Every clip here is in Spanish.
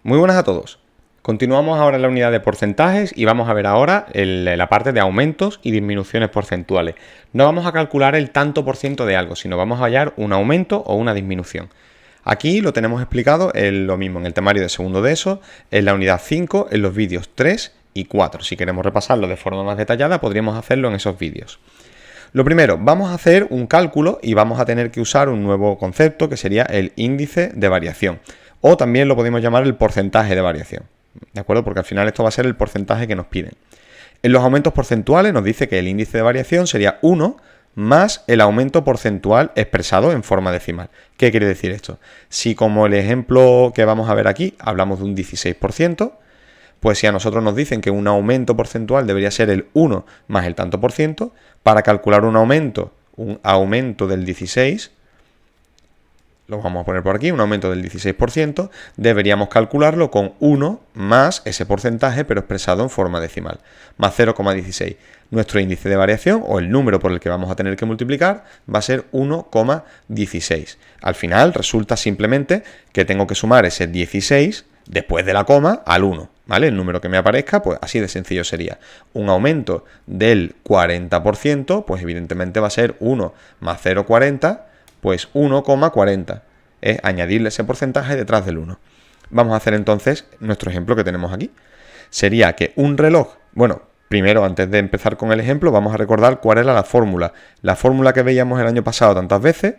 Muy buenas a todos. Continuamos ahora en la unidad de porcentajes y vamos a ver ahora la parte de aumentos y disminuciones porcentuales. No vamos a calcular el tanto por ciento de algo, sino vamos a hallar un aumento o una disminución. Aquí lo tenemos explicado en lo mismo en el temario de segundo de eso, en la unidad 5, en los vídeos 3 y 4. Si queremos repasarlo de forma más detallada, podríamos hacerlo en esos vídeos. Lo primero, vamos a hacer un cálculo y vamos a tener que usar un nuevo concepto que sería el índice de variación. O también lo podemos llamar el porcentaje de variación, ¿de acuerdo? Porque al final esto va a ser el porcentaje que nos piden. En los aumentos porcentuales nos dice que el índice de variación sería 1 más el aumento porcentual expresado en forma decimal. ¿Qué quiere decir esto? Si como el ejemplo que vamos a ver aquí hablamos de un 16%, pues si a nosotros nos dicen que un aumento porcentual debería ser el 1 más el tanto por ciento, para calcular un aumento del 16%, lo vamos a poner por aquí, un aumento del 16%, deberíamos calcularlo con 1 más ese porcentaje, pero expresado en forma decimal, más 0,16. Nuestro índice de variación, o el número por el que vamos a tener que multiplicar, va a ser 1,16. Al final resulta simplemente que tengo que sumar ese 16 después de la coma al 1, ¿vale? El número que me aparezca, pues así de sencillo sería. Un aumento del 40%, pues evidentemente va a ser 1 más 0,40, pues 1,40. Es añadirle ese porcentaje detrás del 1. Vamos a hacer entonces nuestro ejemplo que tenemos aquí. Sería que un reloj, bueno, primero antes de empezar con el ejemplo, vamos a recordar cuál era la fórmula. La fórmula que veíamos el año pasado tantas veces.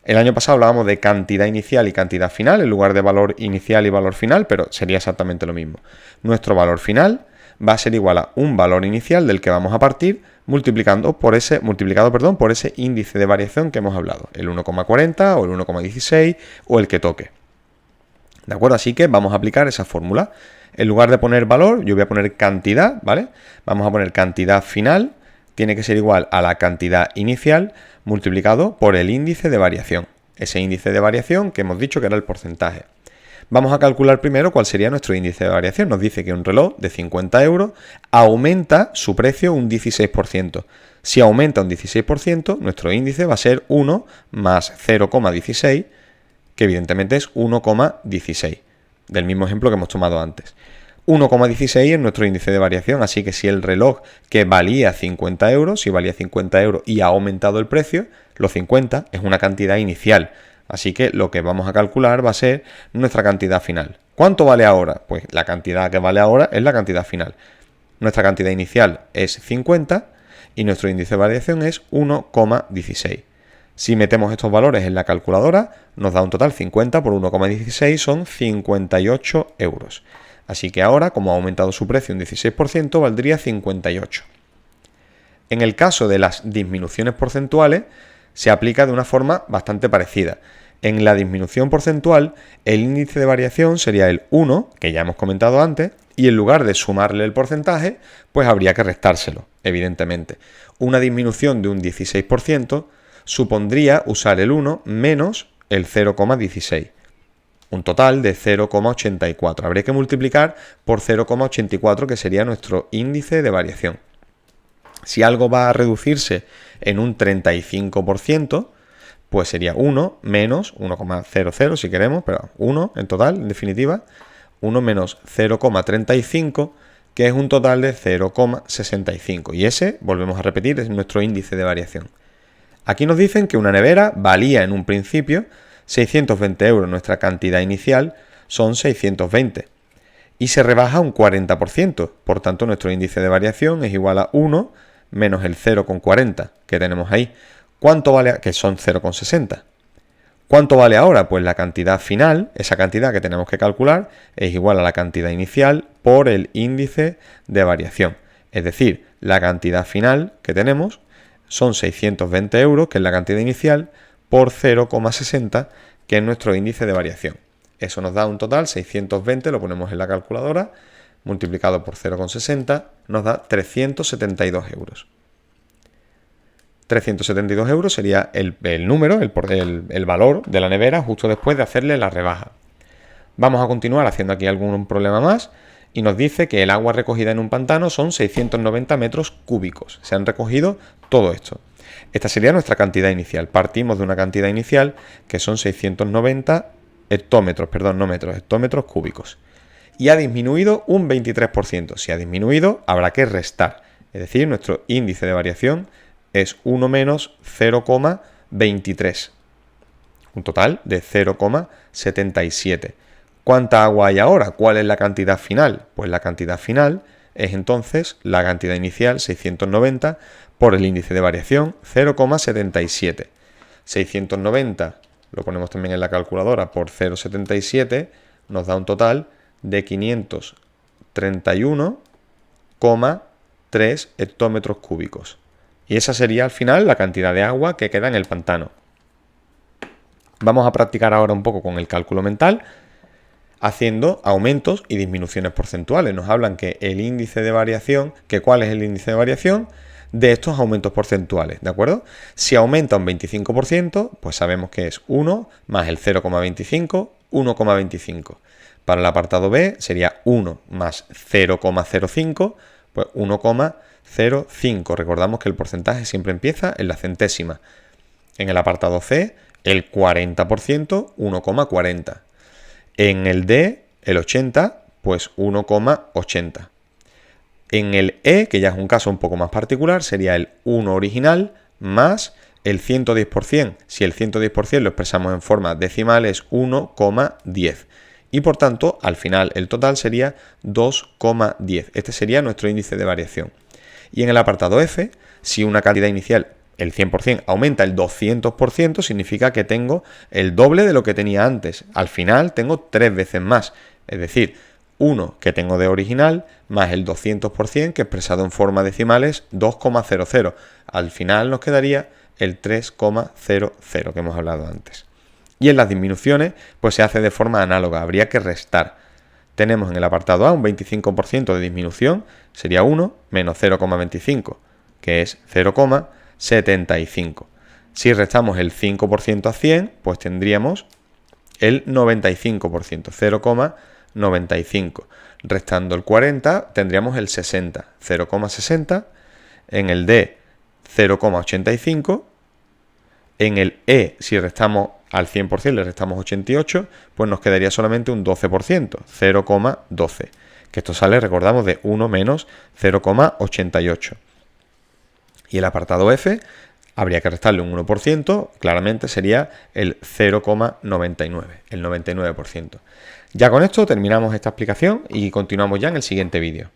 El año pasado hablábamos de cantidad inicial y cantidad final, en lugar de valor inicial y valor final, pero sería exactamente lo mismo. Nuestro valor final va a ser igual a un valor inicial del que vamos a partir, multiplicado por ese índice de variación que hemos hablado, el 1,40 o el 1,16 o el que toque. ¿De acuerdo? Así que vamos a aplicar esa fórmula. En lugar de poner valor, yo voy a poner cantidad, ¿vale? Vamos a poner cantidad final, tiene que ser igual a la cantidad inicial multiplicado por el índice de variación. Ese índice de variación que hemos dicho que era el porcentaje. Vamos a calcular primero cuál sería nuestro índice de variación. Nos dice que un reloj de 50 euros aumenta su precio un 16%. Si aumenta un 16%, nuestro índice va a ser 1 más 0,16, que evidentemente es 1,16, del mismo ejemplo que hemos tomado antes. 1,16 es nuestro índice de variación, así que si el reloj que valía 50 euros, si valía 50 euros y ha aumentado el precio, los 50 es una cantidad inicial. Así que lo que vamos a calcular va a ser nuestra cantidad final. ¿Cuánto vale ahora? Pues la cantidad que vale ahora es la cantidad final. Nuestra cantidad inicial es 50 y nuestro índice de variación es 1,16. Si metemos estos valores en la calculadora, nos da un total 50 por 1,16 son 58 euros. Así que ahora, como ha aumentado su precio un 16%, valdría 58. En el caso de las disminuciones porcentuales, se aplica de una forma bastante parecida. En la disminución porcentual, el índice de variación sería el 1, que ya hemos comentado antes, y en lugar de sumarle el porcentaje, pues habría que restárselo, evidentemente. Una disminución de un 16% supondría usar el 1 menos el 0,16. Un total de 0,84. Habría que multiplicar por 0,84, que sería nuestro índice de variación. Si algo va a reducirse en un 35%, pues sería 1 menos 1,00 si queremos, pero 1 en total, en definitiva, 1 menos 0,35, que es un total de 0,65. Y ese, volvemos a repetir, es nuestro índice de variación. Aquí nos dicen que una nevera valía en un principio 620 euros. Nuestra cantidad inicial son 620. Y se rebaja un 40%. Por tanto, nuestro índice de variación es igual a 1 menos el 0,40 que tenemos ahí. ¿Cuánto vale? Que son 0,60. ¿Cuánto vale ahora? Pues la cantidad final, esa cantidad que tenemos que calcular, es igual a la cantidad inicial por el índice de variación. Es decir, la cantidad final que tenemos son 620 euros, que es la cantidad inicial, por 0,60, que es nuestro índice de variación. Eso nos da un total, 620, lo ponemos en la calculadora, multiplicado por 0,60, nos da 372 euros. 372 euros sería el número, el valor de la nevera justo después de hacerle la rebaja. Vamos a continuar haciendo aquí algún problema más y nos dice que el agua recogida en un pantano son 690 metros cúbicos. Se han recogido todo esto. Esta sería nuestra cantidad inicial. Partimos de una cantidad inicial que son 690 hectómetros, perdón, no metros, hectómetros cúbicos. y ha disminuido un 23%. Si ha disminuido, habrá que restar. Es decir, nuestro índice de variación es 1 menos 0,23. Un total de 0,77. ¿Cuánta agua hay ahora? ¿Cuál es la cantidad final? Pues la cantidad final es entonces la cantidad inicial, 690, por el índice de variación, 0,77. 690, lo ponemos también en la calculadora, por 0,77, nos da un total de 531,3 hectómetros cúbicos. Y esa sería al final la cantidad de agua que queda en el pantano. Vamos a practicar ahora un poco con el cálculo mental, haciendo aumentos y disminuciones porcentuales. Nos hablan que el índice de variación, ¿cuál es el índice de variación de estos aumentos porcentuales? ¿De acuerdo? Si aumenta un 25%, pues sabemos que es 1 más el 0,25, 1,25. Para el apartado B sería 1 más 0,05, pues 1,05. Recordamos que el porcentaje siempre empieza en la centésima. En el apartado C, el 40%, 1,40. En el D, el 80, pues 1,80. En el E, que ya es un caso un poco más particular, sería el 1 original más el 110%. Si el 110% lo expresamos en forma decimal, es 1,10. Y por tanto, al final, el total sería 2,10. Este sería nuestro índice de variación. Y en el apartado F, si una cantidad inicial, el 100%, aumenta el 200%, significa que tengo el doble de lo que tenía antes. Al final tengo 3 veces más. Es decir, 1 que tengo de original más el 200% que expresado en forma decimal es 2,00. Al final nos quedaría el 3,00 que hemos hablado antes. Y en las disminuciones pues se hace de forma análoga. Habría que restar. Tenemos en el apartado A un 25% de disminución, sería 1 menos 0,25, que es 0,75. Si restamos el 5% a 100, pues tendríamos el 95%, 0,95. Restando el 40, tendríamos el 60, 0,60. En el D, 0,85. En el E, si restamos al 100%, le restamos 88, pues nos quedaría solamente un 12%, 0,12. Que esto sale, recordamos, de 1 menos 0,88. Y el apartado F, habría que restarle un 1%, claramente sería el 0,99, el 99%. Ya con esto terminamos esta explicación y continuamos ya en el siguiente vídeo.